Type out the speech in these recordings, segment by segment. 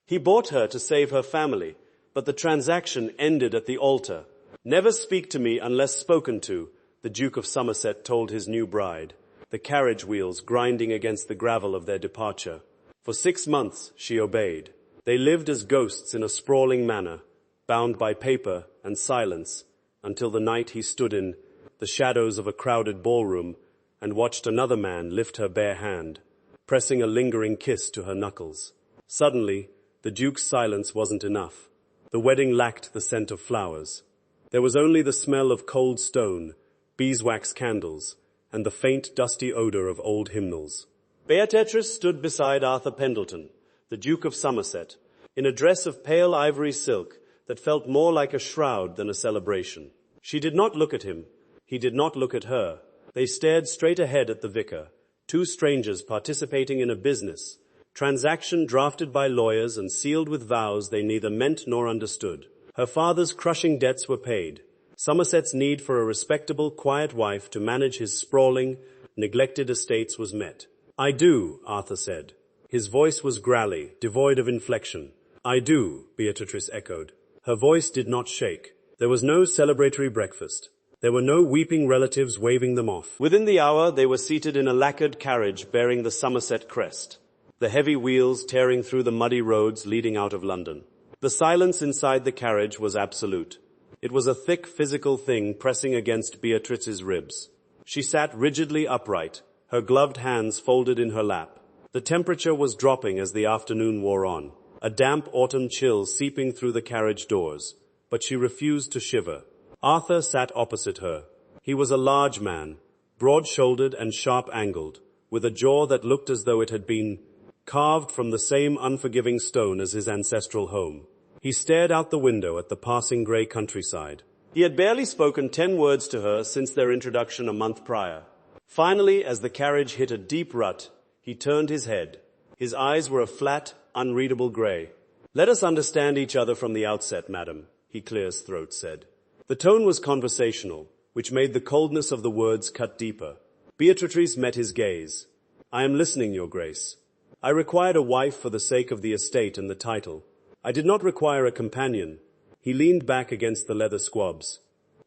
He bought her to save her family, but the transaction ended at the altar. "Never speak to me unless spoken to," the Duke of Somerset told his new bride, the carriage wheels grinding against the gravel of their departure. For 6 months she obeyed. They lived as ghosts in a sprawling manor, bound by paper and silence, until the night he stood in the shadows of a crowded ballroom and watched another man lift her bare hand, pressing a lingering kiss to her knuckles. Suddenly, the Duke's silence wasn't enough. The wedding lacked the scent of flowers. There was only the smell of cold stone, beeswax candles, and the faint, dusty odor of old hymnals. Beatrice stood beside Arthur Pendleton, the Duke of Somerset, in a dress of pale ivory silk that felt more like a shroud than a celebration. She did not look at him. He did not look at her. They stared straight ahead at the vicar, two strangers participating in a business transaction drafted by lawyers and sealed with vows they neither meant nor understood. Her father's crushing debts were paid. Somerset's need for a respectable, quiet wife to manage his sprawling, neglected estates was met. "I do," Arthur said. His voice was grally, devoid of inflection. "I do," Beatrice echoed. Her voice did not shake. There was no celebratory breakfast. There were no weeping relatives waving them off. Within the hour, they were seated in a lacquered carriage bearing the Somerset crest, the heavy wheels tearing through the muddy roads leading out of London. The silence inside the carriage was absolute. It was a thick physical thing pressing against Beatrice's ribs. She sat rigidly upright, her gloved hands folded in her lap. The temperature was dropping as the afternoon wore on, a damp autumn chill seeping through the carriage doors, but she refused to shiver. Arthur sat opposite her. He was a large man, broad-shouldered and sharp-angled, with a jaw that looked as though it had been carved from the same unforgiving stone as his ancestral home. He stared out the window at the passing grey countryside. He had barely spoken 10 words to her since their introduction a month prior. Finally, as the carriage hit a deep rut, he turned his head. His eyes were a flat, unreadable grey. "Let us understand each other from the outset, madam," he clear's throat said. The tone was conversational, which made the coldness of the words cut deeper. Beatrice met his gaze. "I am listening, Your Grace. I required a wife for the sake of the estate and the title. I did not require a companion." He leaned back against the leather squabs.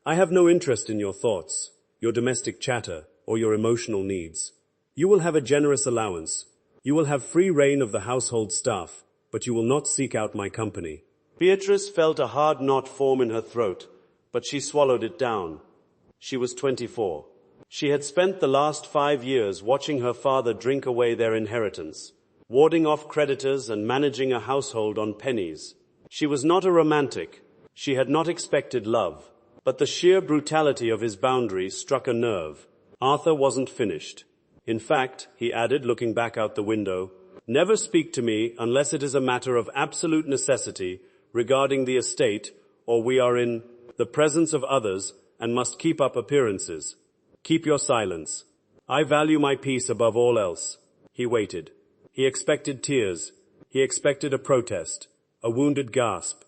"I have no interest in your thoughts, your domestic chatter, or your emotional needs. You will have a generous allowance. You will have free rein of the household staff, but you will not seek out my company." Beatrice felt a hard knot form in her throat, but she swallowed it down. She was 24. She had spent the last 5 years watching her father drink away their inheritance, warding off creditors and managing a household on pennies. She was not a romantic. She had not expected love. But the sheer brutality of his boundaries struck a nerve. Arthur wasn't finished. "In fact," he added, looking back out the window, "never speak to me unless it is a matter of absolute necessity regarding the estate, or we are in the presence of others and must keep up appearances. Keep your silence. I value my peace above all else." He waited. He expected tears. He expected a protest, a wounded gasp,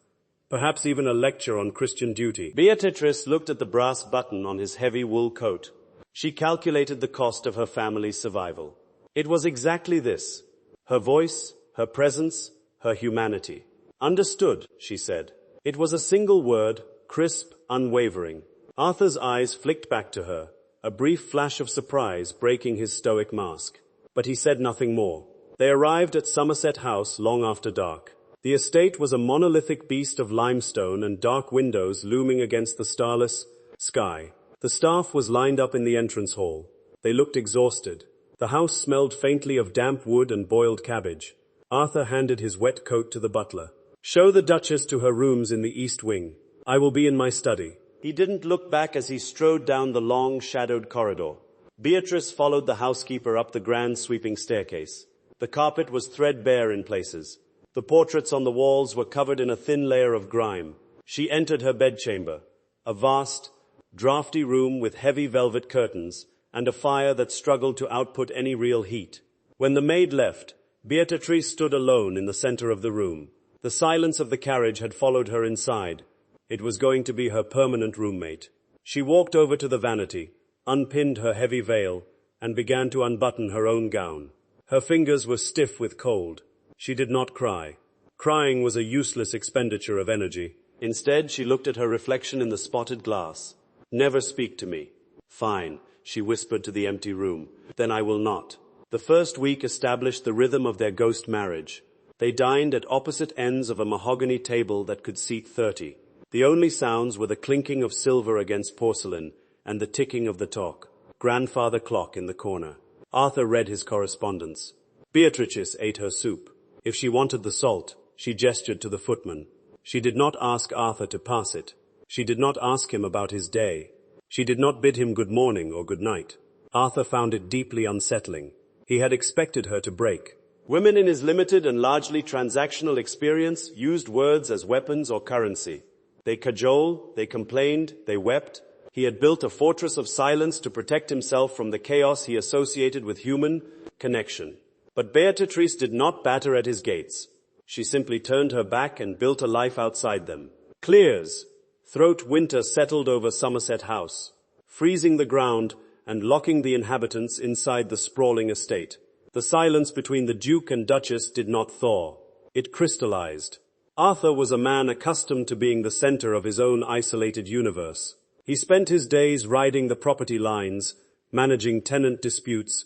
perhaps even a lecture on Christian duty. Beatrice looked at the brass button on his heavy wool coat. She calculated the cost of her family's survival. It was exactly this: her voice, her presence, her humanity. "Understood," she said. It was a single word, crisp, unwavering. Arthur's eyes flicked back to her, a brief flash of surprise breaking his stoic mask. But he said nothing more. They arrived at Somerset House long after dark. The estate was a monolithic beast of limestone and dark windows looming against the starless sky. The staff was lined up in the entrance hall. They looked exhausted. The house smelled faintly of damp wood and boiled cabbage. Arthur handed his wet coat to the butler. "Show the Duchess to her rooms in the east wing. I will be in my study." He didn't look back as he strode down the long, shadowed corridor. Beatrice followed the housekeeper up the grand sweeping staircase. The carpet was threadbare in places. The portraits on the walls were covered in a thin layer of grime. She entered her bedchamber, a vast, draughty room with heavy velvet curtains and a fire that struggled to output any real heat. When the maid left, Beatrice stood alone in the center of the room. The silence of the carriage had followed her inside. It was going to be her permanent roommate. She walked over to the vanity, unpinned her heavy veil, and began to unbutton her own gown. Her fingers were stiff with cold. She did not cry. Crying was a useless expenditure of energy. Instead, she looked at her reflection in the spotted glass. Never speak to me. Fine, she whispered to the empty room. Then I will not. The first week established the rhythm of their ghost marriage. They dined at opposite ends of a mahogany table that could seat 30. The only sounds were the clinking of silver against porcelain and the ticking of the grandfather clock in the corner. Arthur read his correspondence. Beatrice ate her soup. If she wanted the salt, she gestured to the footman. She did not ask Arthur to pass it. She did not ask him about his day. She did not bid him good morning or good night. Arthur found it deeply unsettling. He had expected her to break. Women in his limited and largely transactional experience used words as weapons or currency. They cajoled, they complained, they wept. He had built a fortress of silence to protect himself from the chaos he associated with human connection. But Beatrice did not batter at his gates. She simply turned her back and built a life outside them. Clears. Throat winter settled over Somerset House, freezing the ground and locking the inhabitants inside the sprawling estate. The silence between the Duke and Duchess did not thaw. It crystallized. Arthur was a man accustomed to being the center of his own isolated universe. He spent his days riding the property lines, managing tenant disputes,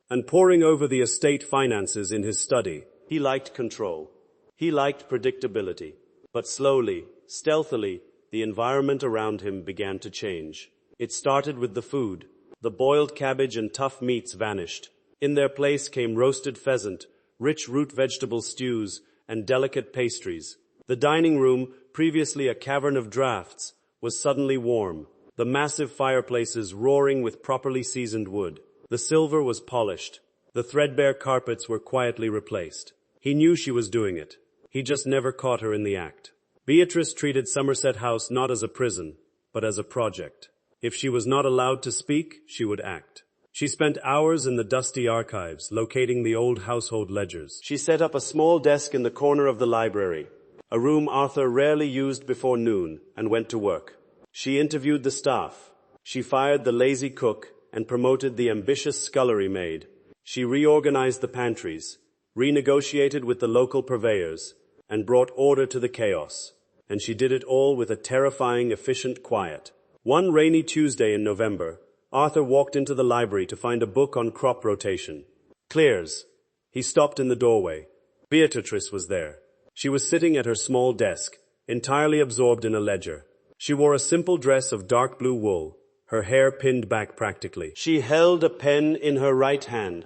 and poring over the estate finances in his study. He liked control. He liked predictability. But slowly, stealthily, the environment around him began to change. It started with the food. The boiled cabbage and tough meats vanished. In their place came roasted pheasant, rich root vegetable stews, and delicate pastries. The dining room, previously a cavern of draughts, was suddenly warm, the massive fireplaces roaring with properly seasoned wood. The silver was polished. The threadbare carpets were quietly replaced. He knew she was doing it. He just never caught her in the act. Beatrice treated Somerset House not as a prison, but as a project. If she was not allowed to speak, she would act. She spent hours in the dusty archives, locating the old household ledgers. She set up a small desk in the corner of the library, a room Arthur rarely used before noon, and went to work. She interviewed the staff. She fired the lazy cook and promoted the ambitious scullery maid. She reorganized the pantries, renegotiated with the local purveyors, and brought order to the chaos. And she did it all with a terrifying, efficient quiet. One rainy Tuesday in November, Arthur walked into the library to find a book on crop rotation. Clears. He stopped in the doorway. Beatrice was there. She was sitting at her small desk, entirely absorbed in a ledger. She wore a simple dress of dark blue wool, her hair pinned back practically. She held a pen in her right hand,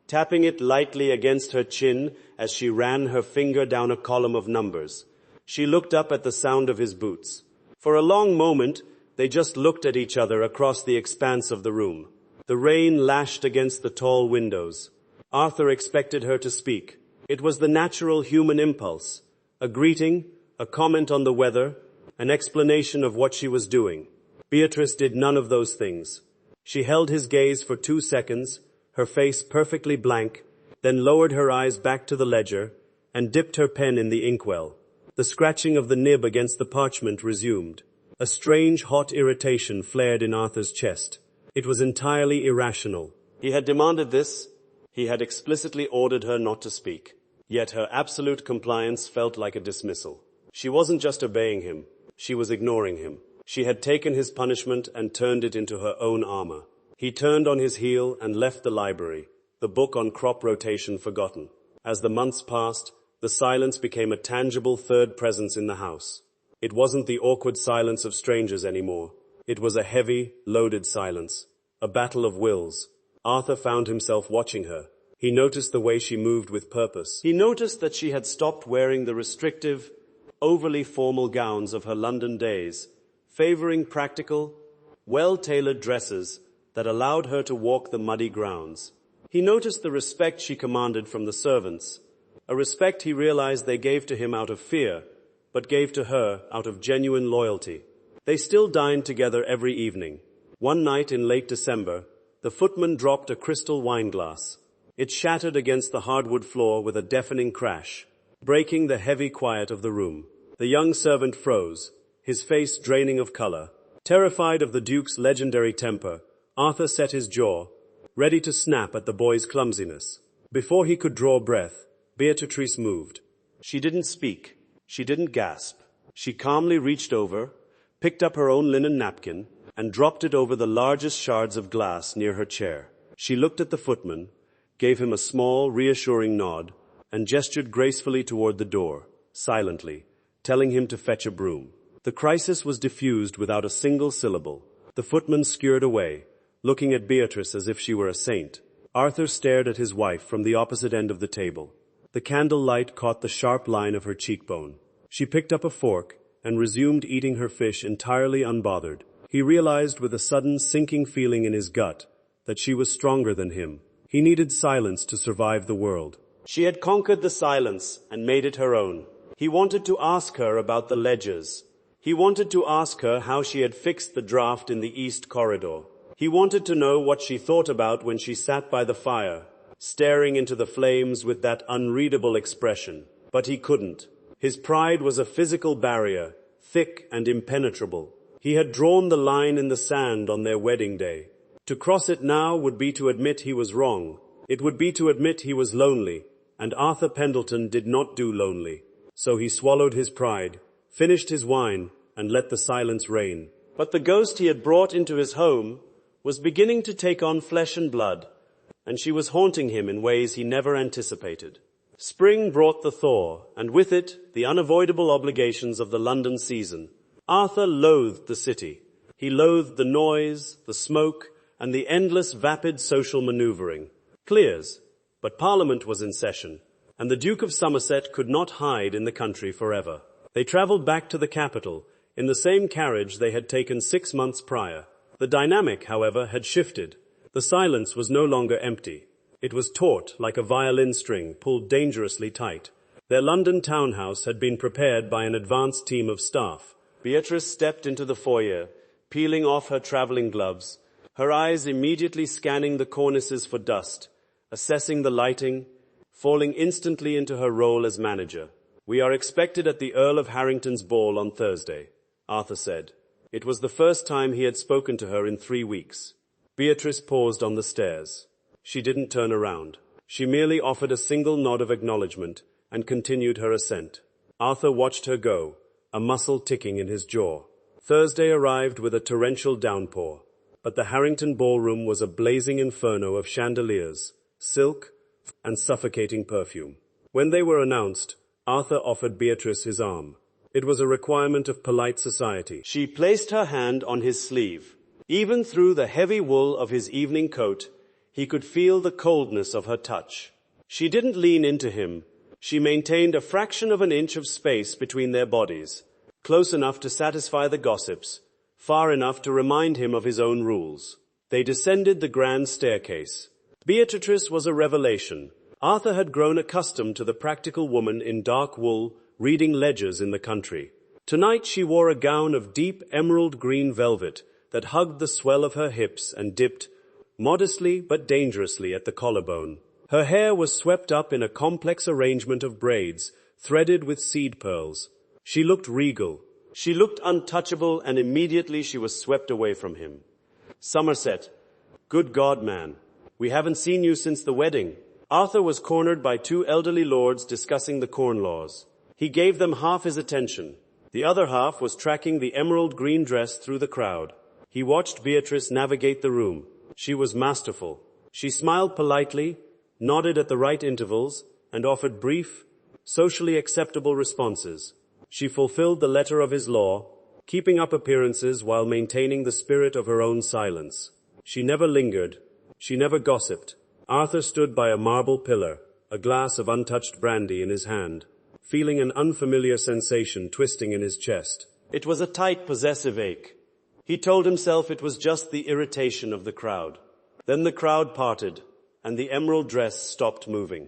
tapping it lightly against her chin as she ran her finger down a column of numbers. She looked up at the sound of his boots. For a long moment, they just looked at each other across the expanse of the room. The rain lashed against the tall windows. Arthur expected her to speak. It was the natural human impulse. A greeting, a comment on the weather, an explanation of what she was doing. Beatrice did none of those things. She held his gaze for 2 seconds, her face perfectly blank, then lowered her eyes back to the ledger and dipped her pen in the inkwell. The scratching of the nib against the parchment resumed. A strange, hot irritation flared in Arthur's chest. It was entirely irrational. He had demanded this. He had explicitly ordered her not to speak. Yet her absolute compliance felt like a dismissal. She wasn't just obeying him. She was ignoring him. She had taken his punishment and turned it into her own armor. He turned on his heel and left the library, the book on crop rotation forgotten. As the months passed, the silence became a tangible third presence in the house. It wasn't the awkward silence of strangers anymore. It was a heavy, loaded silence. A battle of wills. Arthur found himself watching her. He noticed the way she moved with purpose. He noticed that she had stopped wearing the restrictive, overly formal gowns of her London days, favoring practical, well-tailored dresses that allowed her to walk the muddy grounds. He noticed the respect she commanded from the servants, a respect he realized they gave to him out of fear, but gave to her out of genuine loyalty. They still dined together every evening. One night in late December, the footman dropped a crystal wine glass. It shattered against the hardwood floor with a deafening crash, breaking the heavy quiet of the room. The young servant froze, his face draining of color. Terrified of the Duke's legendary temper, Arthur set his jaw, ready to snap at the boy's clumsiness. Before he could draw breath, Beatrice moved. She didn't speak. She didn't gasp. She calmly reached over, picked up her own linen napkin, and dropped it over the largest shards of glass near her chair. She looked at the footman, gave him a small, reassuring nod, and gestured gracefully toward the door, silently, telling him to fetch a broom. The crisis was diffused without a single syllable. The footman skurred away, looking at Beatrice as if she were a saint. Arthur stared at his wife from the opposite end of the table. The candle light caught the sharp line of her cheekbone. She picked up a fork and resumed eating her fish entirely unbothered. He realized with a sudden sinking feeling in his gut that she was stronger than him. He needed silence to survive the world. She had conquered the silence and made it her own. He wanted to ask her about the ledgers. He wanted to ask her how she had fixed the draft in the east corridor. He wanted to know what she thought about when she sat by the fire, staring into the flames with that unreadable expression. But he couldn't. His pride was a physical barrier, thick and impenetrable. He had drawn the line in the sand on their wedding day. To cross it now would be to admit he was wrong. It would be to admit he was lonely, and Arthur Pendleton did not do lonely. So he swallowed his pride, finished his wine, and let the silence reign. But the ghost he had brought into his home was beginning to take on flesh and blood, and she was haunting him in ways he never anticipated. Spring brought the thaw, and with it the unavoidable obligations of the London season. Arthur loathed the city. He loathed the noise, the smoke, and the endless vapid social maneuvering. Clears, but Parliament was in session, and the Duke of Somerset could not hide in the country forever. They travelled back to the capital in the same carriage they had taken 6 months prior. The dynamic, however, had shifted. The silence was no longer empty. It was taut like a violin string pulled dangerously tight. Their London townhouse had been prepared by an advanced team of staff. Beatrice stepped into the foyer, peeling off her travelling gloves, her eyes immediately scanning the cornices for dust, assessing the lighting, falling instantly into her role as manager. "We are expected at the Earl of Harrington's ball on Thursday," Arthur said. It was the first time he had spoken to her in 3 weeks. Beatrice paused on the stairs. She didn't turn around. She merely offered a single nod of acknowledgement and continued her ascent. Arthur watched her go, a muscle ticking in his jaw. Thursday arrived with a torrential downpour, but the Harrington ballroom was a blazing inferno of chandeliers, silk, and suffocating perfume. When they were announced, Arthur offered Beatrice his arm. It was a requirement of polite society. She placed her hand on his sleeve. Even through the heavy wool of his evening coat, he could feel the coldness of her touch. She didn't lean into him. She maintained a fraction of an inch of space between their bodies, close enough to satisfy the gossips, far enough to remind him of his own rules. They descended the grand staircase. Beatrice was a revelation. Arthur had grown accustomed to the practical woman in dark wool reading ledgers in the country. Tonight she wore a gown of deep emerald green velvet that hugged the swell of her hips and dipped, modestly but dangerously, at the collarbone. Her hair was swept up in a complex arrangement of braids, threaded with seed pearls. She looked regal. She looked untouchable, and immediately she was swept away from him. "Somerset, good God, man, we haven't seen you since the wedding." Arthur was cornered by 2 elderly lords discussing the corn laws. He gave them half his attention. The other half was tracking the emerald green dress through the crowd. He watched Beatrice navigate the room. She was masterful. She smiled politely, nodded at the right intervals, and offered brief, socially acceptable responses. She fulfilled the letter of his law, keeping up appearances while maintaining the spirit of her own silence. She never lingered. She never gossiped. Arthur stood by a marble pillar, a glass of untouched brandy in his hand, feeling an unfamiliar sensation twisting in his chest. It was a tight, possessive ache. He told himself it was just the irritation of the crowd. Then the crowd parted, and the emerald dress stopped moving.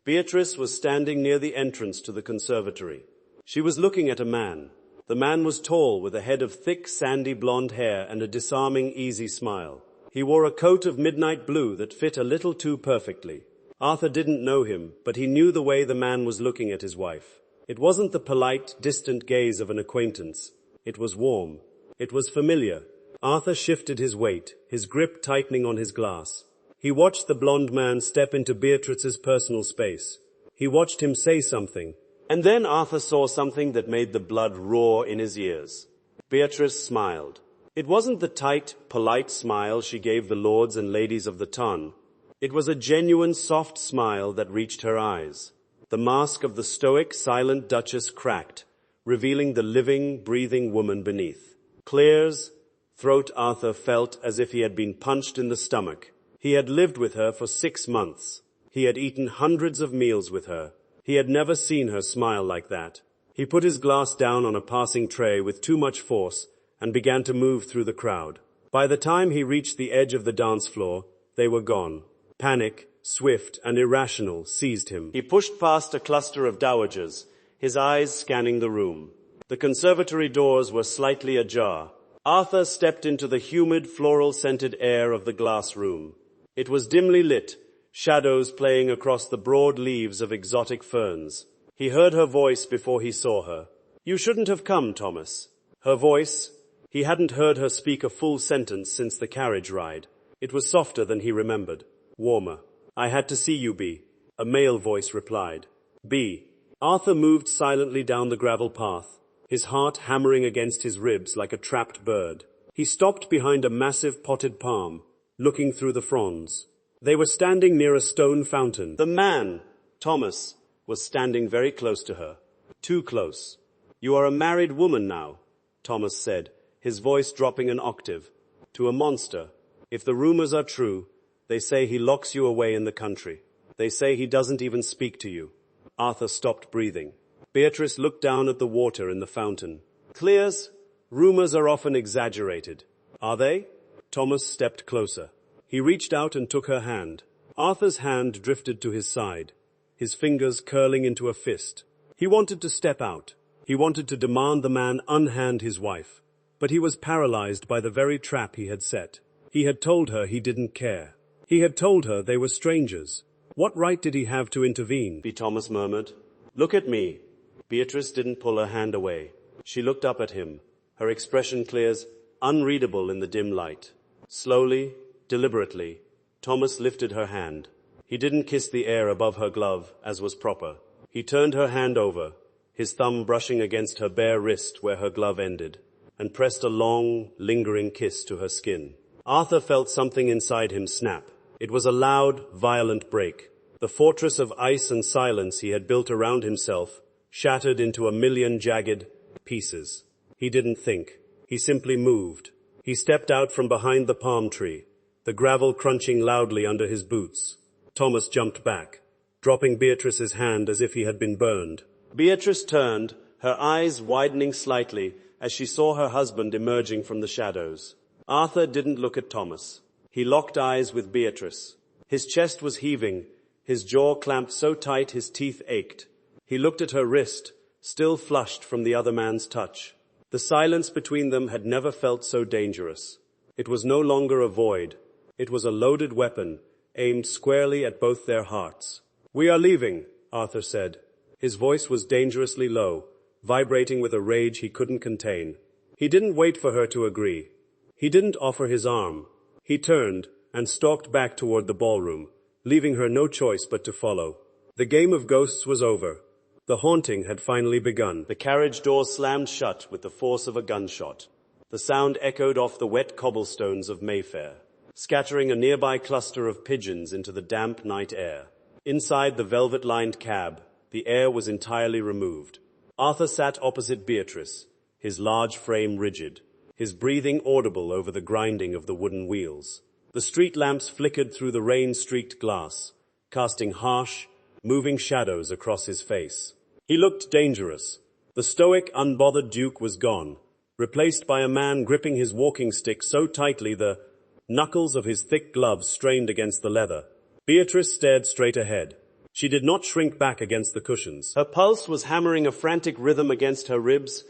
Beatrice was standing near the entrance to the conservatory. She was looking at a man. The man was tall, with a head of thick, sandy blonde hair and a disarming, easy smile. He wore a coat of midnight blue that fit a little too perfectly. Arthur didn't know him, but he knew the way the man was looking at his wife. It wasn't the polite, distant gaze of an acquaintance. It was warm. It was familiar. Arthur shifted his weight, his grip tightening on his glass. He watched the blonde man step into Beatrice's personal space. He watched him say something, And then Arthur saw something that made the blood roar in his ears. Beatrice smiled. It wasn't the tight, polite smile she gave the lords and ladies of the ton. It was a genuine, soft smile that reached her eyes. The mask of the stoic, silent Duchess cracked, revealing the living, breathing woman beneath. Claire's throat Arthur felt as if he had been punched in the stomach. He had lived with her for 6 months. He had eaten hundreds of meals with her. He had never seen her smile like that. He put his glass down on a passing tray with too much force and began to move through the crowd. By the time he reached the edge of the dance floor, they were gone. Panic, swift and irrational, seized him. He pushed past a cluster of dowagers, his eyes scanning the room. The conservatory doors were slightly ajar. Arthur stepped into the humid, floral-scented air of the glass room. It was dimly lit, shadows playing across the broad leaves of exotic ferns. He heard her voice before he saw her. "You shouldn't have come, Thomas." Her voice, he hadn't heard her speak a full sentence since the carriage ride. It was softer than he remembered, warmer. "I had to see you, B," a male voice replied. "B." Arthur moved silently down the gravel path, his heart hammering against his ribs like a trapped bird. He stopped behind a massive potted palm, looking through the fronds. They were standing near a stone fountain. The man, Thomas, was standing very close to her. Too close. "You are a married woman now," Thomas said, his voice dropping an octave. "To a monster. If the rumors are true, they say he locks you away in the country. They say he doesn't even speak to you." Arthur stopped breathing. Beatrice looked down at the water in the fountain. "Claire's rumors are often exaggerated. Are they?" Thomas stepped closer. He reached out and took her hand. Arthur's hand drifted to his side, his fingers curling into a fist. He wanted to step out. He wanted to demand the man unhand his wife. But he was paralyzed by the very trap he had set. He had told her he didn't care. He had told her they were strangers. What right did he have to intervene? B. Thomas murmured. "Look at me." Beatrice didn't pull her hand away. She looked up at him, her expression Claire's unreadable in the dim light. Slowly, deliberately, Thomas lifted her hand. He didn't kiss the air above her glove, as was proper. He turned her hand over, his thumb brushing against her bare wrist where her glove ended, and pressed a long, lingering kiss to her skin. Arthur felt something inside him snap. It was a loud, violent break. The fortress of ice and silence he had built around himself shattered into a million jagged pieces. He didn't think. He simply moved. He stepped out from behind the palm tree, the gravel crunching loudly under his boots. Thomas jumped back, dropping Beatrice's hand as if he had been burned. Beatrice turned, her eyes widening slightly as she saw her husband emerging from the shadows. Arthur didn't look at Thomas. He locked eyes with Beatrice. His chest was heaving, his jaw clamped so tight his teeth ached. He looked at her wrist, still flushed from the other man's touch. The silence between them had never felt so dangerous. It was no longer a void. It was a loaded weapon, aimed squarely at both their hearts. "We are leaving," Arthur said. His voice was dangerously low, vibrating with a rage he couldn't contain. He didn't wait for her to agree. He didn't offer his arm. He turned and stalked back toward the ballroom, leaving her no choice but to follow. The game of ghosts was over. The haunting had finally begun. The carriage door slammed shut with the force of a gunshot. The sound echoed off the wet cobblestones of Mayfair, scattering a nearby cluster of pigeons into the damp night air. Inside the velvet-lined cab, the air was entirely removed. Arthur sat opposite Beatrice, his large frame rigid, his breathing audible over the grinding of the wooden wheels. The street lamps flickered through the rain-streaked glass, casting harsh, moving shadows across his face. He looked dangerous. The stoic, unbothered Duke was gone, replaced by a man gripping his walking stick so tightly the knuckles of his thick gloves strained against the leather. Beatrice stared straight ahead. She did not shrink back against the cushions. Her pulse was hammering a frantic rhythm against her ribs,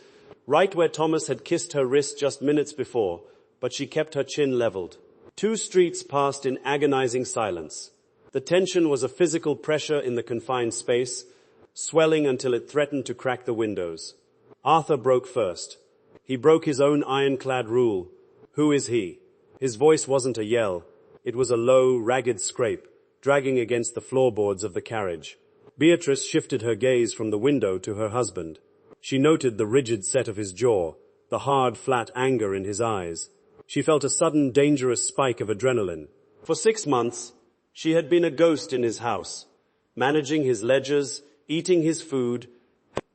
right where Thomas had kissed her wrist just minutes before, but she kept her chin leveled. 2 streets passed in agonizing silence. The tension was a physical pressure in the confined space, swelling until it threatened to crack the windows. Arthur broke first. He broke his own ironclad rule. "Who is he?" His voice wasn't a yell. It was a low, ragged scrape, dragging against the floorboards of the carriage. Beatrice shifted her gaze from the window to her husband. She noted the rigid set of his jaw, the hard, flat anger in his eyes. She felt a sudden, dangerous spike of adrenaline. For 6 months, she had been a ghost in his house, managing his ledgers, eating his food,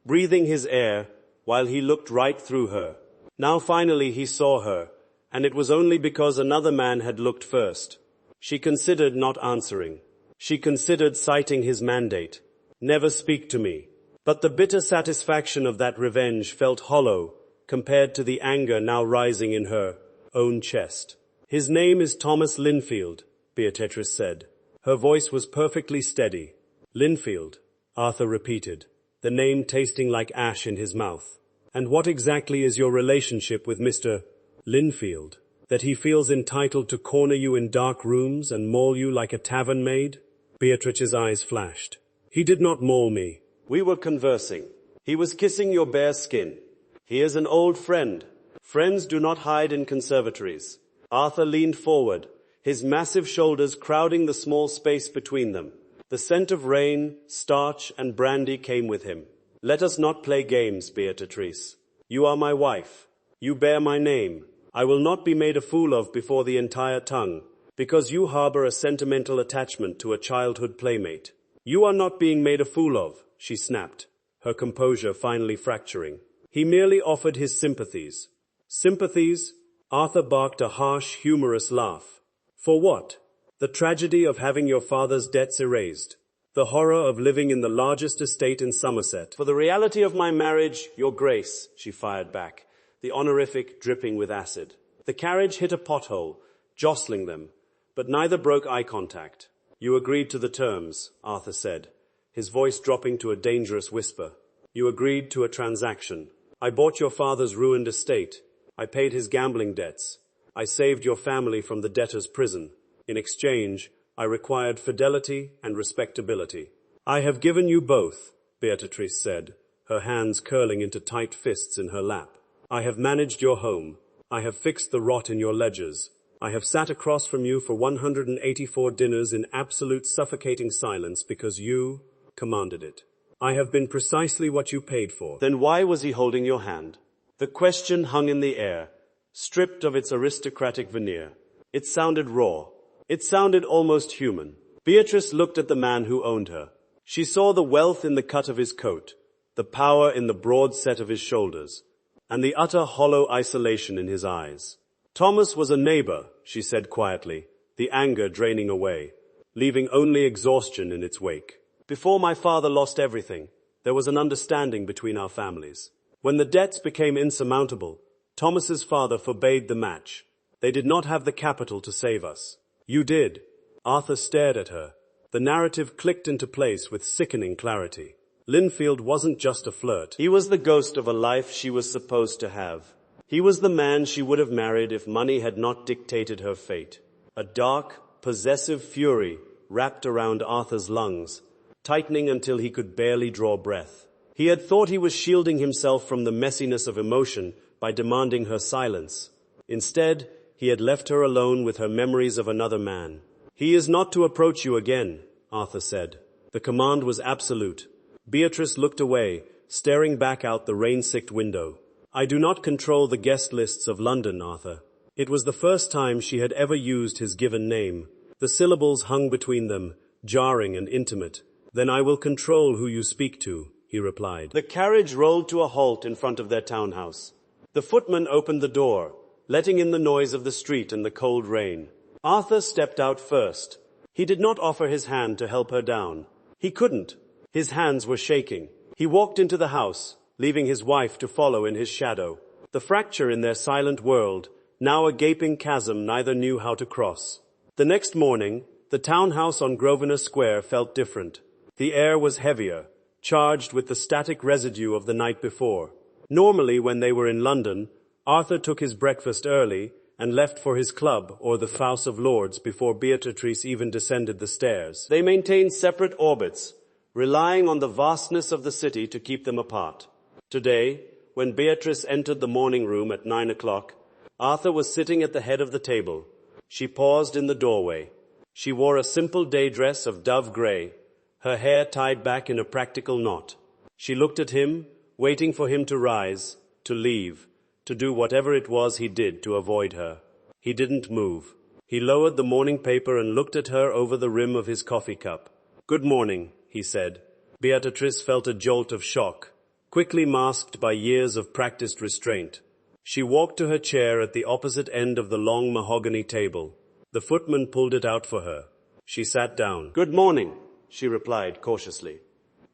breathing his air, while he looked right through her. Now finally he saw her, and it was only because another man had looked first. She considered not answering. She considered citing his mandate. Never speak to me. But the bitter satisfaction of that revenge felt hollow compared to the anger now rising in her own chest. His name is Thomas Linfield, Beatrice said. Her voice was perfectly steady. Linfield, Arthur repeated, the name tasting like ash in his mouth. And what exactly is your relationship with Mr. Linfield, that he feels entitled to corner you in dark rooms and maul you like a tavern maid? Beatrice's eyes flashed. He did not maul me. We were conversing. He was kissing your bare skin. He is an old friend. Friends do not hide in conservatories. Arthur leaned forward, his massive shoulders crowding the small space between them. The scent of rain, starch, and brandy came with him. Let us not play games, Beatrice. You are my wife. You bear my name. I will not be made a fool of before the entire tongue, because you harbor a sentimental attachment to a childhood playmate. You are not being made a fool of, she snapped, her composure finally fracturing. He merely offered his sympathies. Sympathies? Arthur barked a harsh, humorous laugh. For what? The tragedy of having your father's debts erased. The horror of living in the largest estate in Somerset. For the reality of my marriage, your grace, she fired back, the honorific dripping with acid. The carriage hit a pothole, jostling them, but neither broke eye contact. You agreed to the terms, Arthur said, his voice dropping to a dangerous whisper. You agreed to a transaction. I bought your father's ruined estate. I paid his gambling debts. I saved your family from the debtor's prison. In exchange, I required fidelity and respectability. I have given you both, Beatrice said, her hands curling into tight fists in her lap. I have managed your home. I have fixed the rot in your ledgers. I have sat across from you for 184 dinners in absolute suffocating silence because you commanded it. I have been precisely what you paid for. Then why was he holding your hand? The question hung in the air, stripped of its aristocratic veneer. It sounded raw. It sounded almost human. Beatrice looked at the man who owned her. She saw the wealth in the cut of his coat, the power in the broad set of his shoulders, and the utter hollow isolation in his eyes. Thomas was a neighbor, she said quietly, the anger draining away, leaving only exhaustion in its wake. Before my father lost everything, there was an understanding between our families. When the debts became insurmountable, Thomas's father forbade the match. They did not have the capital to save us. You did. Arthur stared at her. The narrative clicked into place with sickening clarity. Linfield wasn't just a flirt. He was the ghost of a life she was supposed to have. He was the man she would have married if money had not dictated her fate. A dark, possessive fury wrapped around Arthur's lungs, tightening until he could barely draw breath. He had thought he was shielding himself from the messiness of emotion by demanding her silence. Instead, he had left her alone with her memories of another man. He is not to approach you again, Arthur said. The command was absolute. Beatrice looked away, staring back out the rain-sicked window. I do not control the guest lists of London, Arthur. It was the first time she had ever used his given name. The syllables hung between them, jarring and intimate. Then I will control who you speak to, he replied. The carriage rolled to a halt in front of their townhouse. The footman opened the door, letting in the noise of the street and the cold rain. Arthur stepped out first. He did not offer his hand to help her down. He couldn't. His hands were shaking. He walked into the house, leaving his wife to follow in his shadow. The fracture in their silent world, now a gaping chasm neither knew how to cross. The next morning, the townhouse on Grosvenor Square felt different. The air was heavier, charged with the static residue of the night before. Normally, when they were in London, Arthur took his breakfast early and left for his club or the House of Lords before Beatrice even descended the stairs. They maintained separate orbits, relying on the vastness of the city to keep them apart. Today, when Beatrice entered the morning room at 9 o'clock, Arthur was sitting at the head of the table. She paused in the doorway. She wore a simple day dress of dove gray, her hair tied back in a practical knot. She looked at him, waiting for him to rise, to leave, to do whatever it was he did to avoid her. He didn't move. He lowered the morning paper and looked at her over the rim of his coffee cup. "Good morning," he said. Beatrice felt a jolt of shock, quickly masked by years of practiced restraint. She walked to her chair at the opposite end of the long mahogany table. The footman pulled it out for her. She sat down. "Good morning," she replied cautiously.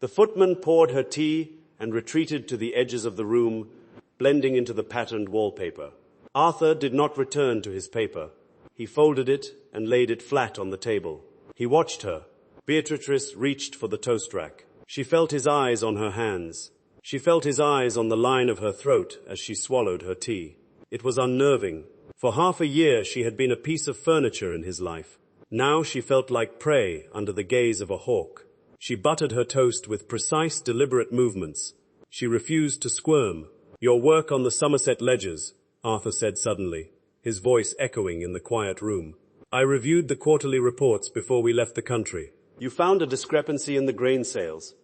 The footman poured her tea and retreated to the edges of the room, blending into the patterned wallpaper. Arthur did not return to his paper. He folded it and laid it flat on the table. He watched her. Beatrice reached for the toast rack. She felt his eyes on her hands. She felt his eyes on the line of her throat as she swallowed her tea. It was unnerving. For half a year she had been a piece of furniture in his life. Now she felt like prey under the gaze of a hawk. She buttered her toast with precise, deliberate movements. She refused to squirm. "Your work on the Somerset ledgers," Arthur said suddenly, his voice echoing in the quiet room. "I reviewed the quarterly reports before we left the country." "You found a discrepancy in the grain sales."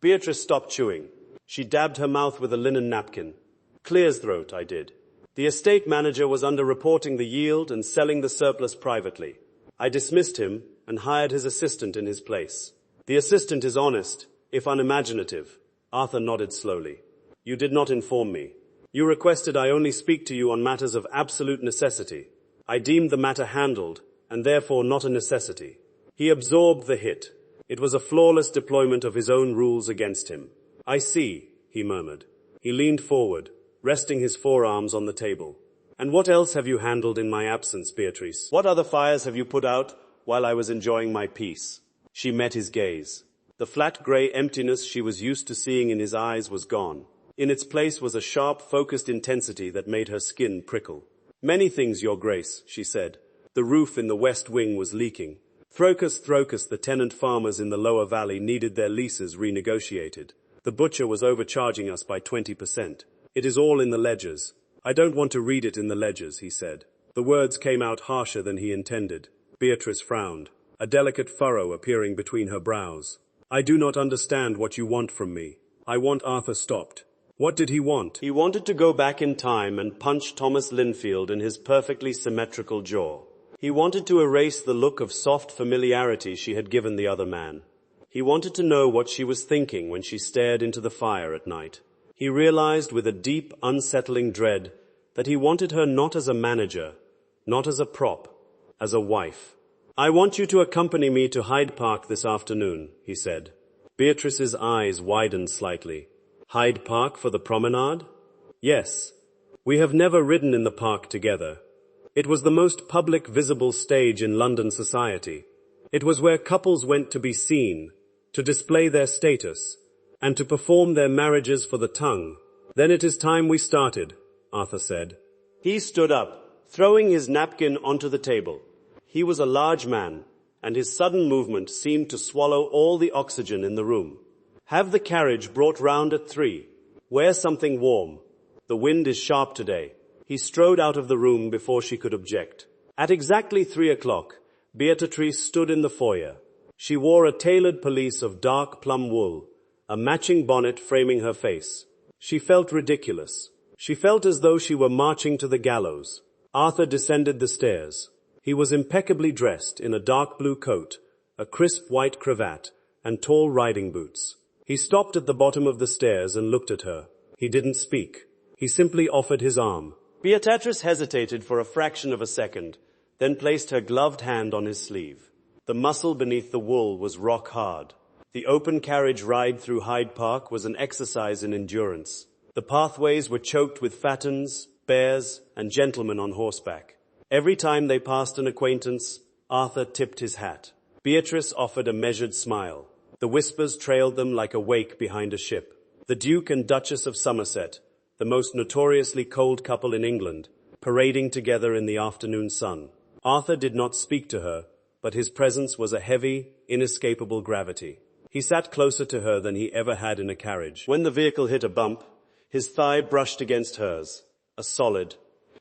Beatrice stopped chewing. She dabbed her mouth with a linen napkin. "Clear's throat, I did. The estate manager was underreporting the yield and selling the surplus privately. I dismissed him and hired his assistant in his place. The assistant is honest, if unimaginative." Arthur nodded slowly. "You did not inform me. You requested I only speak to you on matters of absolute necessity. I deemed the matter handled, and therefore not a necessity." He absorbed the hit. It was a flawless deployment of his own rules against him. "I see," he murmured. He leaned forward, resting his forearms on the table. "And what else have you handled in my absence, Beatrice? What other fires have you put out while I was enjoying my peace?" She met his gaze. The flat grey emptiness she was used to seeing in his eyes was gone. In its place was a sharp, focused intensity that made her skin prickle. "Many things, Your Grace," she said. The roof in the west wing was leaking. Throcus, the tenant farmers in the lower valley needed their leases renegotiated. The butcher was overcharging us by 20%. "It is all in the ledgers." "I don't want to read it in the ledgers," he said. The words came out harsher than he intended. Beatrice frowned, a delicate furrow appearing between her brows. "I do not understand what you want from me." "I want Arthur stopped." What did he want? He wanted to go back in time and punch Thomas Linfield in his perfectly symmetrical jaw. He wanted to erase the look of soft familiarity she had given the other man. He wanted to know what she was thinking when she stared into the fire at night. He realized with a deep, unsettling dread that he wanted her not as a manager, not as a prop, as a wife. "I want you to accompany me to Hyde Park this afternoon," he said. Beatrice's eyes widened slightly. "Hyde Park for the promenade?" "Yes. We have never ridden in the park together. It was the most public visible stage in London society. It was where couples went to be seen, to display their status, and to perform their marriages for the tongue." "Then it is time we started," Arthur said. He stood up, throwing his napkin onto the table. He was a large man, and his sudden movement seemed to swallow all the oxygen in the room. "Have the carriage brought round at 3. Wear something warm. The wind is sharp today." He strode out of the room before she could object. At exactly 3 o'clock, Beatrice stood in the foyer. She wore a tailored pelisse of dark plum wool, a matching bonnet framing her face. She felt ridiculous. She felt as though she were marching to the gallows. Arthur descended the stairs. He was impeccably dressed in a dark blue coat, a crisp white cravat, and tall riding boots. He stopped at the bottom of the stairs and looked at her. He didn't speak. He simply offered his arm. Beatrice hesitated for a fraction of a second, then placed her gloved hand on his sleeve. The muscle beneath the wool was rock hard. The open carriage ride through Hyde Park was an exercise in endurance. The pathways were choked with fattens, bears, and gentlemen on horseback. Every time they passed an acquaintance, Arthur tipped his hat. Beatrice offered a measured smile. The whispers trailed them like a wake behind a ship. The Duke and Duchess of Somerset, the most notoriously cold couple in England, parading together in the afternoon sun. Arthur did not speak to her, but his presence was a heavy, inescapable gravity. He sat closer to her than he ever had in a carriage. When the vehicle hit a bump, his thigh brushed against hers, a solid,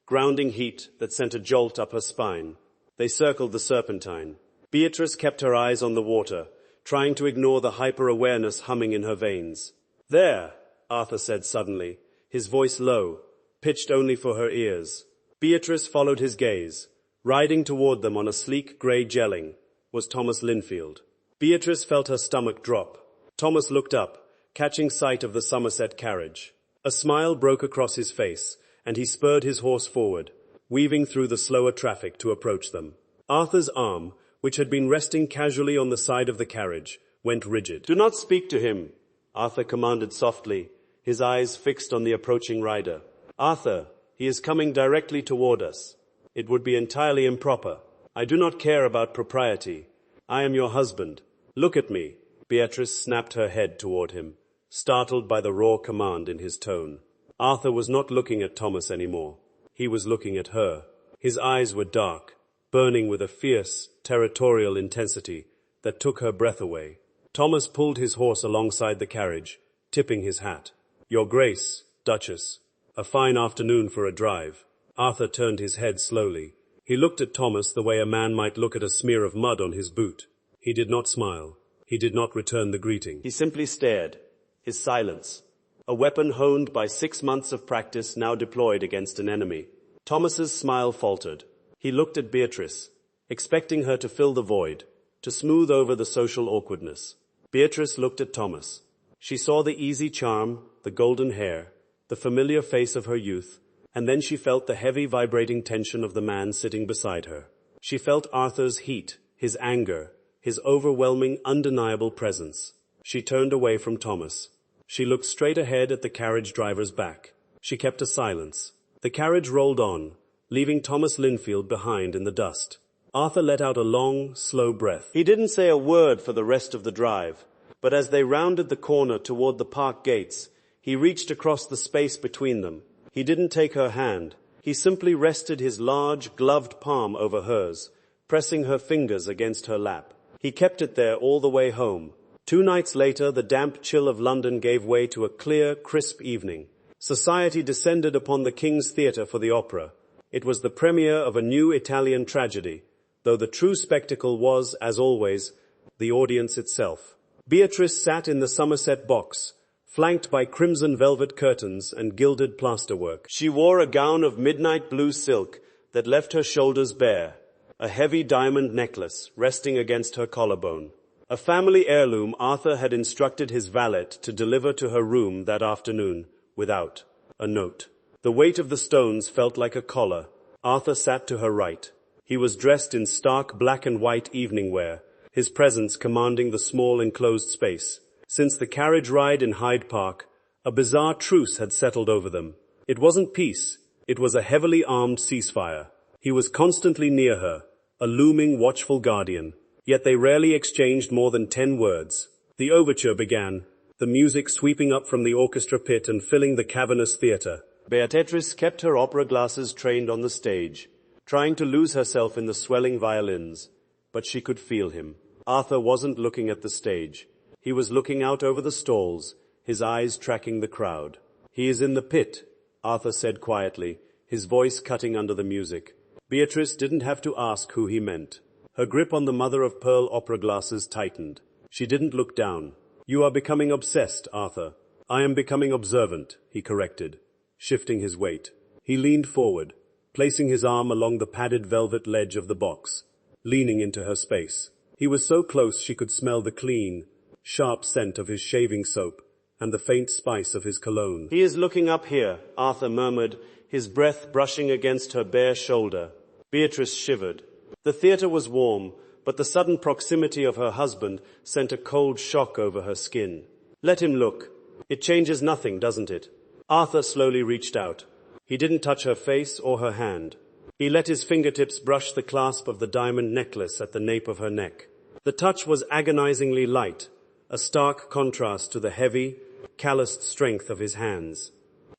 grounding heat that sent a jolt up her spine. They circled the Serpentine. Beatrice kept her eyes on the water, trying to ignore the hyper-awareness humming in her veins. "There," Arthur said suddenly, his voice low, pitched only for her ears. Beatrice followed his gaze. Riding toward them on a sleek grey jelling was Thomas Linfield. Beatrice felt her stomach drop. Thomas looked up, catching sight of the Somerset carriage. A smile broke across his face, and he spurred his horse forward, weaving through the slower traffic to approach them. Arthur's arm, which had been resting casually on the side of the carriage, went rigid. "Do not speak to him," Arthur commanded softly, his eyes fixed on the approaching rider. "Arthur, he is coming directly toward us. It would be entirely improper. I do not care about propriety. I am your husband. Look at me." Beatrice snapped her head toward him, startled by the raw command in his tone. Arthur was not looking at Thomas anymore. He was looking at her. His eyes were dark, burning with a fierce, territorial intensity that took her breath away. Thomas pulled his horse alongside the carriage, tipping his hat. "Your Grace, Duchess, a fine afternoon for a drive." Arthur turned his head slowly. He looked at Thomas the way a man might look at a smear of mud on his boot. He did not smile. He did not return the greeting. He simply stared, his silence, a weapon honed by 6 months of practice now deployed against an enemy. Thomas's smile faltered. He looked at Beatrice, expecting her to fill the void, to smooth over the social awkwardness. Beatrice looked at Thomas. She saw the easy charm, the golden hair, the familiar face of her youth, and then she felt the heavy vibrating tension of the man sitting beside her. She felt Arthur's heat, his anger, his overwhelming, undeniable presence. She turned away from Thomas. She looked straight ahead at the carriage driver's back. She kept a silence. The carriage rolled on, leaving Thomas Linfield behind in the dust. Arthur let out a long, slow breath. He didn't say a word for the rest of the drive, but as they rounded the corner toward the park gates, he reached across the space between them. He didn't take her hand. He simply rested his large, gloved palm over hers, pressing her fingers against her lap. He kept it there all the way home. 2 nights later, the damp chill of London gave way to a clear, crisp evening. Society descended upon the King's Theatre for the opera. It was the premiere of a new Italian tragedy, though the true spectacle was, as always, the audience itself. Beatrice sat in the Somerset box, flanked by crimson velvet curtains and gilded plasterwork. She wore a gown of midnight blue silk that left her shoulders bare, a heavy diamond necklace resting against her collarbone. A family heirloom Arthur had instructed his valet to deliver to her room that afternoon, without a note. The weight of the stones felt like a collar. Arthur sat to her right. He was dressed in stark black and white evening wear, his presence commanding the small enclosed space. Since the carriage ride in Hyde Park, a bizarre truce had settled over them. It wasn't peace. It was a heavily armed ceasefire. He was constantly near her, a looming, watchful guardian. Yet they rarely exchanged more than 10 words. The overture began, the music sweeping up from the orchestra pit and filling the cavernous theatre. Beatrice kept her opera glasses trained on the stage, trying to lose herself in the swelling violins. But she could feel him. Arthur wasn't looking at the stage. He was looking out over the stalls, his eyes tracking the crowd. "He is in the pit," Arthur said quietly, his voice cutting under the music. Beatrice didn't have to ask who he meant. Her grip on the mother-of-pearl opera glasses tightened. She didn't look down. "You are becoming obsessed, Arthur." "I am becoming observant," he corrected, shifting his weight. He leaned forward, placing his arm along the padded velvet ledge of the box, leaning into her space. He was so close she could smell the clean, sharp scent of his shaving soap and the faint spice of his cologne. "He is looking up here," Arthur murmured, his breath brushing against her bare shoulder. Beatrice shivered. The theatre was warm, but the sudden proximity of her husband sent a cold shock over her skin. "Let him look. It changes nothing, doesn't it?" Arthur slowly reached out. He didn't touch her face or her hand. He let his fingertips brush the clasp of the diamond necklace at the nape of her neck. The touch was agonizingly light, a stark contrast to the heavy, calloused strength of his hands.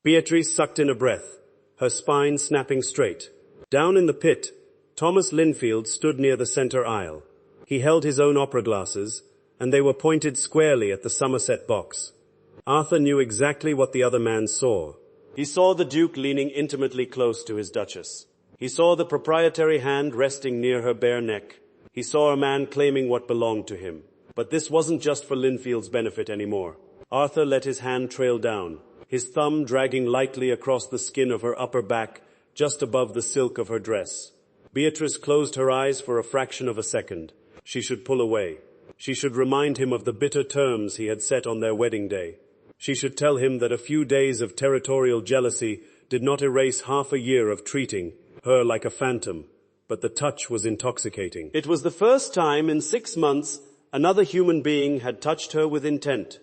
Beatrice sucked in a breath, her spine snapping straight. Down in the pit, Thomas Linfield stood near the center aisle. He held his own opera glasses, and they were pointed squarely at the Somerset box. Arthur knew exactly what the other man saw. He saw the Duke leaning intimately close to his Duchess. He saw the proprietary hand resting near her bare neck. He saw a man claiming what belonged to him. But this wasn't just for Linfield's benefit anymore. Arthur let his hand trail down, his thumb dragging lightly across the skin of her upper back, just above the silk of her dress. Beatrice closed her eyes for a fraction of a second. She should pull away. She should remind him of the bitter terms he had set on their wedding day. She should tell him that a few days of territorial jealousy did not erase half a year of treating her like a phantom, but the touch was intoxicating. It was the first time in 6 months another human being had touched her with intent,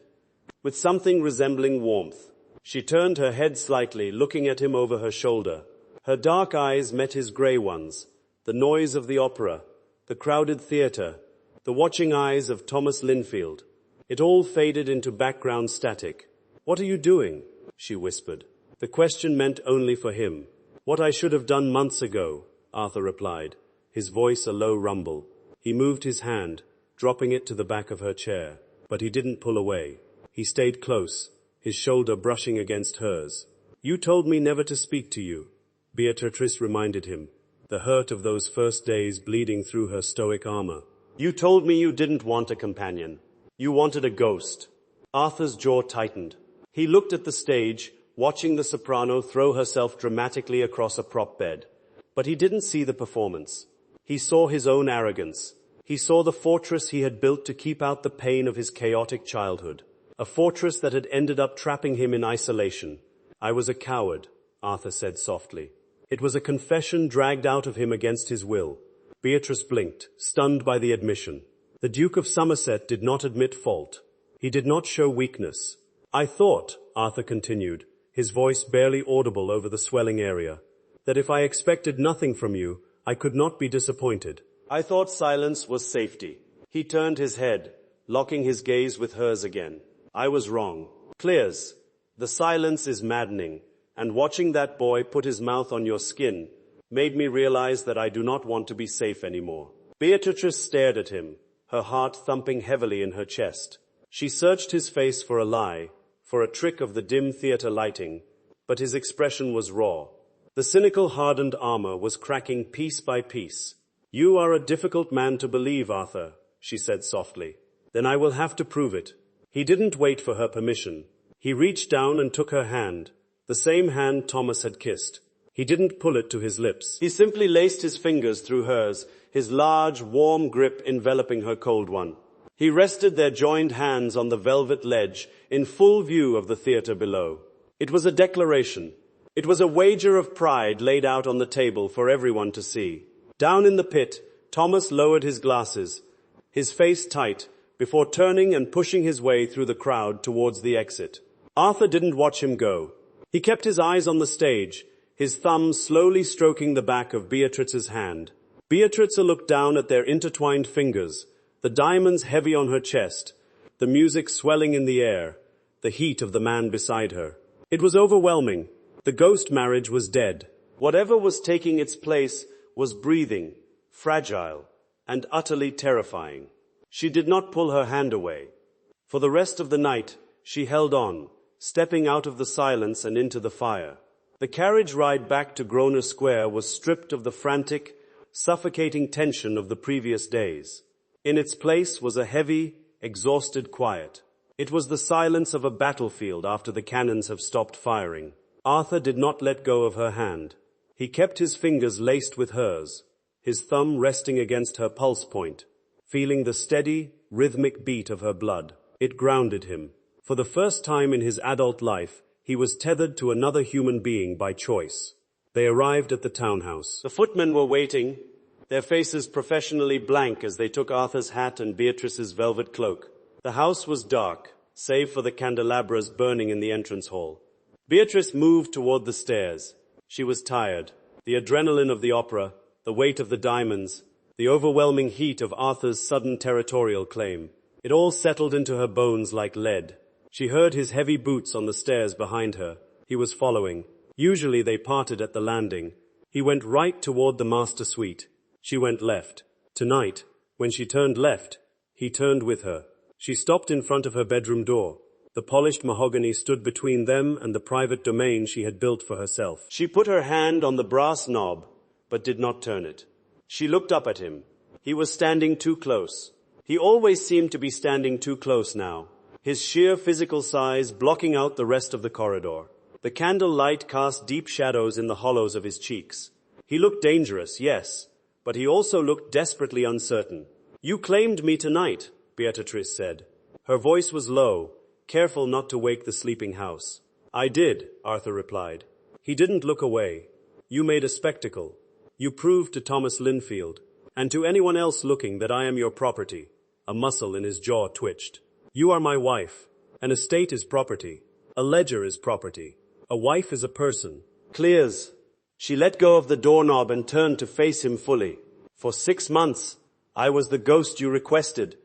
with something resembling warmth. She turned her head slightly, looking at him over her shoulder. Her dark eyes met his grey ones. The noise of the opera, the crowded theatre, the watching eyes of Thomas Linfield. It all faded into background static. "What are you doing?" she whispered. The question meant only for him. "What I should have done months ago," Arthur replied, his voice a low rumble. He moved his hand, dropping it to the back of her chair. But he didn't pull away. He stayed close, his shoulder brushing against hers. "You told me never to speak to you," Beatrice reminded him, the hurt of those first days bleeding through her stoic armor. "You told me you didn't want a companion. You wanted a ghost." Arthur's jaw tightened. He looked at the stage, watching the soprano throw herself dramatically across a prop bed. But he didn't see the performance. He saw his own arrogance. He saw the fortress he had built to keep out the pain of his chaotic childhood. A fortress that had ended up trapping him in isolation. "I was a coward," Arthur said softly. It was a confession dragged out of him against his will. Beatrice blinked, stunned by the admission. The Duke of Somerset did not admit fault. He did not show weakness. "I thought," Arthur continued, his voice barely audible over the swelling area, "that if I expected nothing from you, I could not be disappointed. I thought silence was safety." He turned his head, locking his gaze with hers again. "I was wrong. Clears. The silence is maddening, and watching that boy put his mouth on your skin made me realize that I do not want to be safe anymore." Beatrice stared at him, her heart thumping heavily in her chest. She searched his face for a lie, for a trick of the dim theater lighting, but his expression was raw. The cynical hardened armor was cracking piece by piece. "You are a difficult man to believe, Arthur," she said softly. "Then I will have to prove it." He didn't wait for her permission. He reached down and took her hand, the same hand Thomas had kissed. He didn't pull it to his lips. He simply laced his fingers through hers, his large, warm grip enveloping her cold one. He rested their joined hands on the velvet ledge in full view of the theater below. It was a declaration. It was a wager of pride laid out on the table for everyone to see. Down in the pit, Thomas lowered his glasses, his face tight, before turning and pushing his way through the crowd towards the exit. Arthur didn't watch him go. He kept his eyes on the stage, his thumb slowly stroking the back of Beatrice's hand. Beatrice looked down at their intertwined fingers, the diamonds heavy on her chest, the music swelling in the air, the heat of the man beside her. It was overwhelming. The ghost marriage was dead. Whatever was taking its place was breathing, fragile, and utterly terrifying. She did not pull her hand away. For the rest of the night, she held on, stepping out of the silence and into the fire. The carriage ride back to Grosvenor Square was stripped of the frantic, suffocating tension of the previous days. In its place was a heavy, exhausted quiet. It was the silence of a battlefield after the cannons have stopped firing. Arthur did not let go of her hand. He kept his fingers laced with hers, his thumb resting against her pulse point, feeling the steady, rhythmic beat of her blood. It grounded him. For the first time in his adult life, he was tethered to another human being by choice. They arrived at the townhouse. The footmen were waiting, their faces professionally blank as they took Arthur's hat and Beatrice's velvet cloak. The house was dark, save for the candelabras burning in the entrance hall. Beatrice moved toward the stairs. She was tired. The adrenaline of the opera, the weight of the diamonds, the overwhelming heat of Arthur's sudden territorial claim. It all settled into her bones like lead. She heard his heavy boots on the stairs behind her. He was following. Usually they parted at the landing. He went right toward the master suite. She went left. Tonight, when she turned left, he turned with her. She stopped in front of her bedroom door. The polished mahogany stood between them and the private domain she had built for herself. She put her hand on the brass knob, but did not turn it. She looked up at him. He was standing too close. He always seemed to be standing too close now, his sheer physical size blocking out the rest of the corridor. The candle light cast deep shadows in the hollows of his cheeks. He looked dangerous, yes, but he also looked desperately uncertain. "You claimed me tonight," Beatrice said. Her voice was low, careful not to wake the sleeping house. "I did," Arthur replied. He didn't look away. "You made a spectacle. You proved to Thomas Linfield, and to anyone else looking, that I am your property." A muscle in his jaw twitched. "You are my wife. An estate is property. A ledger is property. A wife is a person." "Clears." She let go of the doorknob and turned to face him fully. "For 6 months, I was the ghost you requested.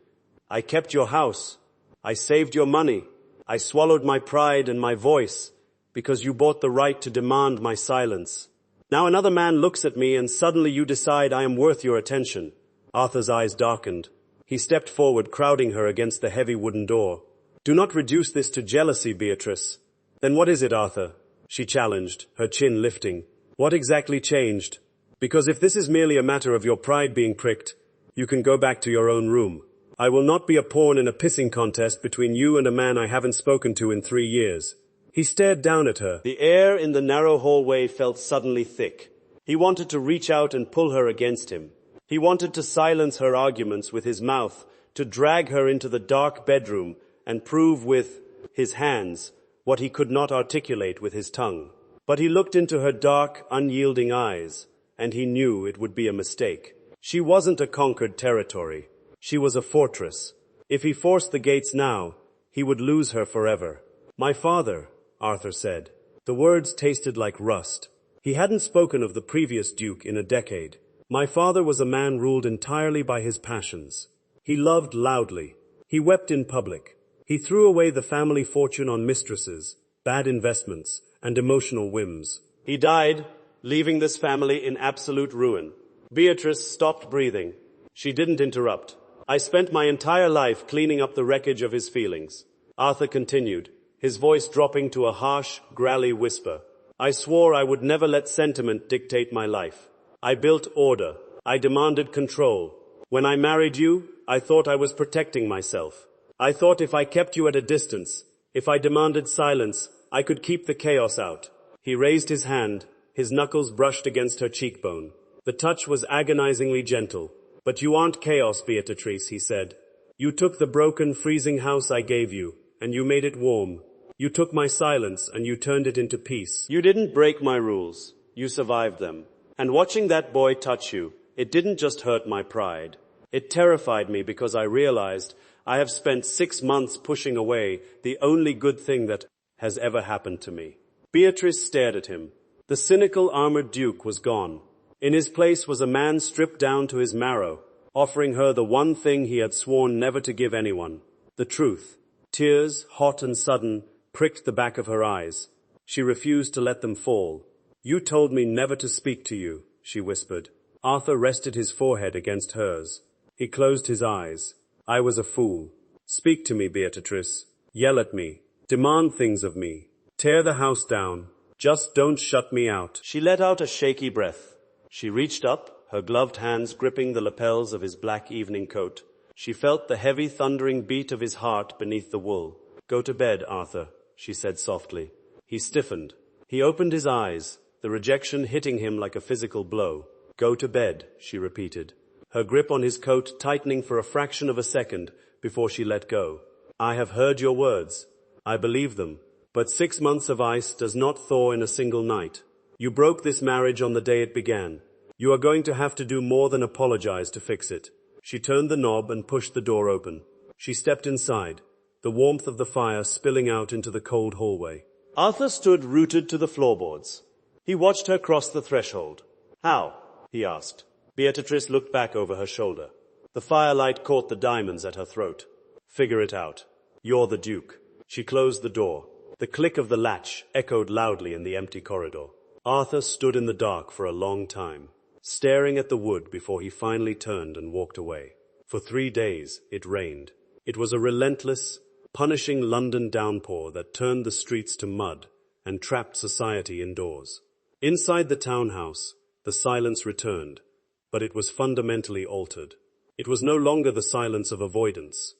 I kept your house. I saved your money. I swallowed my pride and my voice because you bought the right to demand my silence. Now another man looks at me and suddenly you decide I am worth your attention." Arthur's eyes darkened. He stepped forward, crowding her against the heavy wooden door. "Do not reduce this to jealousy, Beatrice." "Then what is it, Arthur?" she challenged, her chin lifting. "What exactly changed? Because if this is merely a matter of your pride being pricked, you can go back to your own room. I will not be a pawn in a pissing contest between you and a man I haven't spoken to in 3 years. He stared down at her. The air in the narrow hallway felt suddenly thick. He wanted to reach out and pull her against him. He wanted to silence her arguments with his mouth, to drag her into the dark bedroom and prove with his hands what he could not articulate with his tongue. But he looked into her dark, unyielding eyes, and he knew it would be a mistake. She wasn't a conquered territory. She was a fortress. If he forced the gates now, he would lose her forever. "My father," Arthur said. The words tasted like rust. He hadn't spoken of the previous duke in a decade. "My father was a man ruled entirely by his passions. He loved loudly. He wept in public. He threw away the family fortune on mistresses, bad investments, and emotional whims. He died, leaving this family in absolute ruin." Beatrice stopped breathing. She didn't interrupt. "I spent my entire life cleaning up the wreckage of his feelings," Arthur continued, his voice dropping to a harsh, growly whisper. "I swore I would never let sentiment dictate my life. I built order. I demanded control. When I married you, I thought I was protecting myself. I thought if I kept you at a distance, if I demanded silence, I could keep the chaos out." He raised his hand, his knuckles brushed against her cheekbone. The touch was agonizingly gentle. "But you aren't chaos, Beatrice," he said. "You took the broken, freezing house I gave you, and you made it warm. You took my silence, and you turned it into peace. You didn't break my rules. You survived them. And watching that boy touch you, it didn't just hurt my pride. It terrified me because I realized I have spent 6 months pushing away the only good thing that has ever happened to me." Beatrice stared at him. The cynical armored duke was gone. In his place was a man stripped down to his marrow, offering her the one thing he had sworn never to give anyone, the truth. Tears, hot and sudden, pricked the back of her eyes. She refused to let them fall. "You told me never to speak to you," she whispered. Arthur rested his forehead against hers. He closed his eyes. "I was a fool. Speak to me, Beatrice. Yell at me. Demand things of me. Tear the house down. Just don't shut me out." She let out a shaky breath. She reached up, her gloved hands gripping the lapels of his black evening coat. She felt the heavy thundering beat of his heart beneath the wool. "Go to bed, Arthur," she said softly. He stiffened. He opened his eyes, the rejection hitting him like a physical blow. "Go to bed," she repeated, her grip on his coat tightening for a fraction of a second before she let go. "I have heard your words. I believe them. But 6 months of ice does not thaw in a single night. You broke this marriage on the day it began. You are going to have to do more than apologize to fix it." She turned the knob and pushed the door open. She stepped inside, the warmth of the fire spilling out into the cold hallway. Arthur stood rooted to the floorboards. He watched her cross the threshold. "How?" he asked. Beatrice looked back over her shoulder. The firelight caught the diamonds at her throat. "Figure it out. You're the Duke." She closed the door. The click of the latch echoed loudly in the empty corridor. Arthur stood in the dark for a long time, staring at the wood before he finally turned and walked away. For 3 days it rained. It was a relentless, punishing London downpour that turned the streets to mud and trapped society indoors. Inside the townhouse, the silence returned, but it was fundamentally altered. It was no longer the silence of avoidance.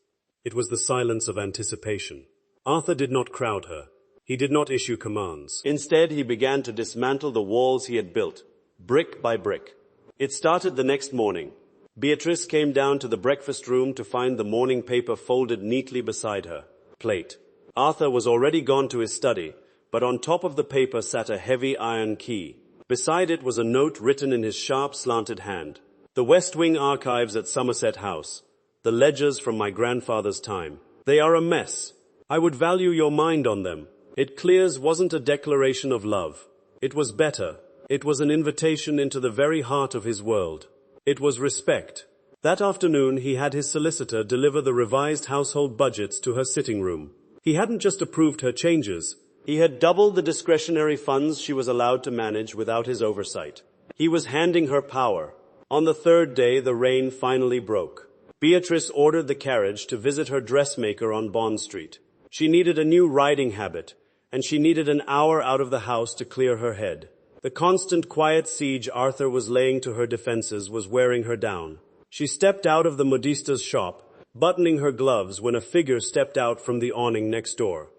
It was the silence of anticipation. Arthur did not crowd her. He did not issue commands. Instead, he began to dismantle the walls he had built, brick by brick. It started the next morning. Beatrice came down to the breakfast room to find the morning paper folded neatly beside her plate. Arthur was already gone to his study, but on top of the paper sat a heavy iron key. Beside it was a note written in his sharp, slanted hand. The West Wing archives at Somerset House. The ledgers from my grandfather's time. They are a mess. I would value your mind on them. It clears wasn't a declaration of love. It was better. It was an invitation into the very heart of his world. It was respect. That afternoon he had his solicitor deliver the revised household budgets to her sitting room. He hadn't just approved her changes. He had doubled the discretionary funds she was allowed to manage without his oversight. He was handing her power. On the third day, the rain finally broke. Beatrice ordered the carriage to visit her dressmaker on Bond Street. She needed a new riding habit, and she needed an hour out of the house to clear her head. The constant quiet siege Arthur was laying to her defenses was wearing her down. She stepped out of the modista's shop, buttoning her gloves when a figure stepped out from the awning next door.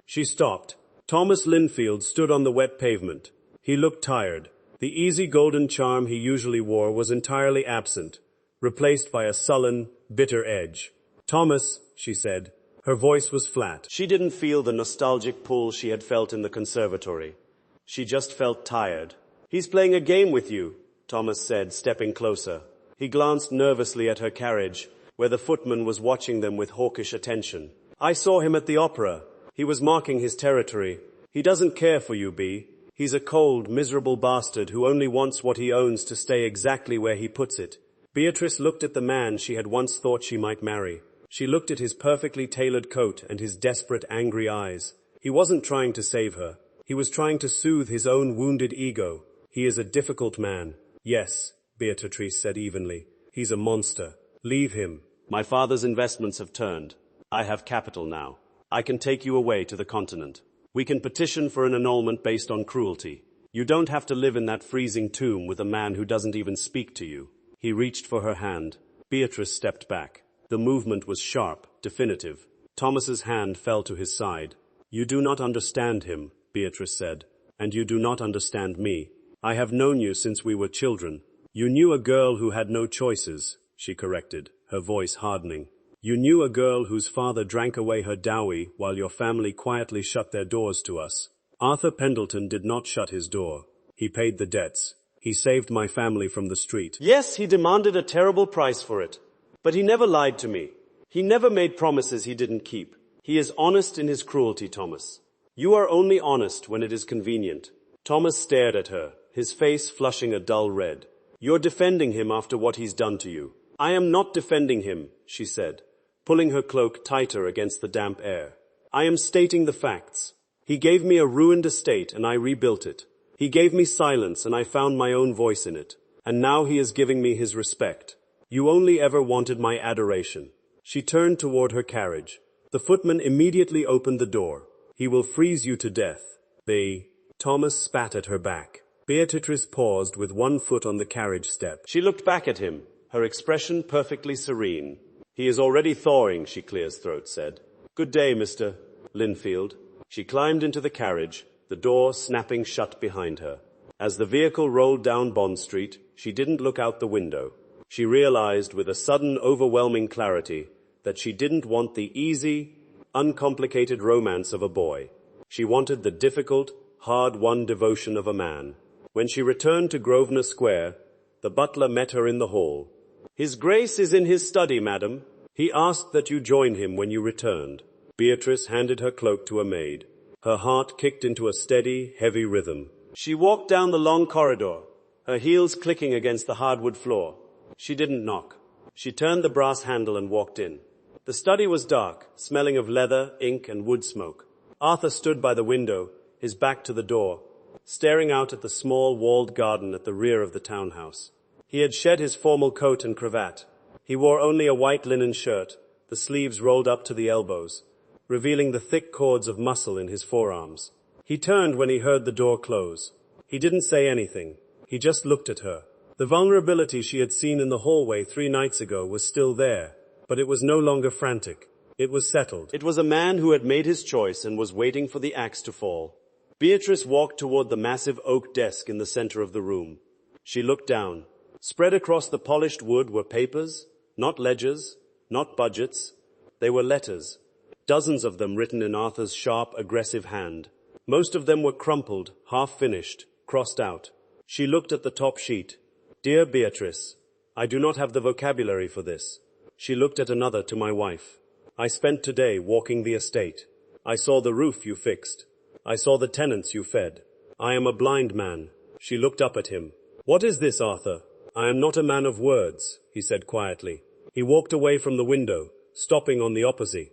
She stopped. Thomas Linfield stood on the wet pavement. He looked tired. The easy golden charm he usually wore was entirely absent, replaced by a sullen, bitter edge. "Thomas," she said. Her voice was flat. She didn't feel the nostalgic pull she had felt in the conservatory. She just felt tired. "He's playing a game with you," Thomas said, stepping closer. He glanced nervously at her carriage, where the footman was watching them with hawkish attention. "I saw him at the opera. He was marking his territory. He doesn't care for you, Bea. He's a cold, miserable bastard who only wants what he owns to stay exactly where he puts it." Beatrice looked at the man she had once thought she might marry. She looked at his perfectly tailored coat and his desperate, angry eyes. He wasn't trying to save her. He was trying to soothe his own wounded ego. "He is a difficult man." "Yes," Beatrice said evenly. "He's a monster. Leave him. My father's investments have turned. I have capital now. I can take you away to the continent. We can petition for an annulment based on cruelty. You don't have to live in that freezing tomb with a man who doesn't even speak to you." He reached for her hand. Beatrice stepped back. The movement was sharp, definitive. Thomas's hand fell to his side. "You do not understand him," Beatrice said, "and you do not understand me. I have known you since we were children." "You knew a girl who had no choices," she corrected, her voice hardening. "You knew a girl whose father drank away her dowry while your family quietly shut their doors to us." Arthur Pendleton did not shut his door. He paid the debts. He saved my family from the street. Yes, he demanded a terrible price for it. But he never lied to me. He never made promises he didn't keep. He is honest in his cruelty, Thomas. You are only honest when it is convenient. Thomas stared at her, his face flushing a dull red. "You're defending him after what he's done to you." "I am not defending him," she said, pulling her cloak tighter against the damp air. "I am stating the facts. He gave me a ruined estate and I rebuilt it. He gave me silence and I found my own voice in it. And now he is giving me his respect. You only ever wanted my adoration." She turned toward her carriage. The footman immediately opened the door. "He will freeze you to death." Thomas spat at her back. Beatrice paused with one foot on the carriage step. She looked back at him, her expression perfectly serene. "He is already thawing," she clears throat said. "Good day, Mr. Linfield." She climbed into the carriage, the door snapping shut behind her. As the vehicle rolled down Bond Street, she didn't look out the window. She realized with a sudden, overwhelming clarity that she didn't want the easy, uncomplicated romance of a boy. She wanted the difficult, hard-won devotion of a man. When she returned to Grosvenor Square, the butler met her in the hall. "His Grace is in his study, madam. He asked that you join him when you returned." Beatrice handed her cloak to a maid. Her heart kicked into a steady, heavy rhythm. She walked down the long corridor, her heels clicking against the hardwood floor. She didn't knock. She turned the brass handle and walked in. The study was dark, smelling of leather, ink, and wood smoke. Arthur stood by the window, his back to the door, staring out at the small walled garden at the rear of the townhouse. He had shed his formal coat and cravat. He wore only a white linen shirt, the sleeves rolled up to the elbows, revealing the thick cords of muscle in his forearms. He turned when he heard the door close. He didn't say anything. He just looked at her. The vulnerability she had seen in the hallway 3 nights ago was still there, but it was no longer frantic. It was settled. It was a man who had made his choice and was waiting for the axe to fall. Beatrice walked toward the massive oak desk in the center of the room. She looked down. Spread across the polished wood were papers, not ledgers, not budgets. They were letters, dozens of them written in Arthur's sharp, aggressive hand. Most of them were crumpled, half-finished, crossed out. She looked at the top sheet. Dear Beatrice, I do not have the vocabulary for this. She looked at another to my wife. I spent today walking the estate. I saw the roof you fixed. I saw the tenants you fed. I am a blind man. She looked up at him. What is this, Arthur? I am not a man of words, he said quietly. He walked away from the window, stopping on the opposite.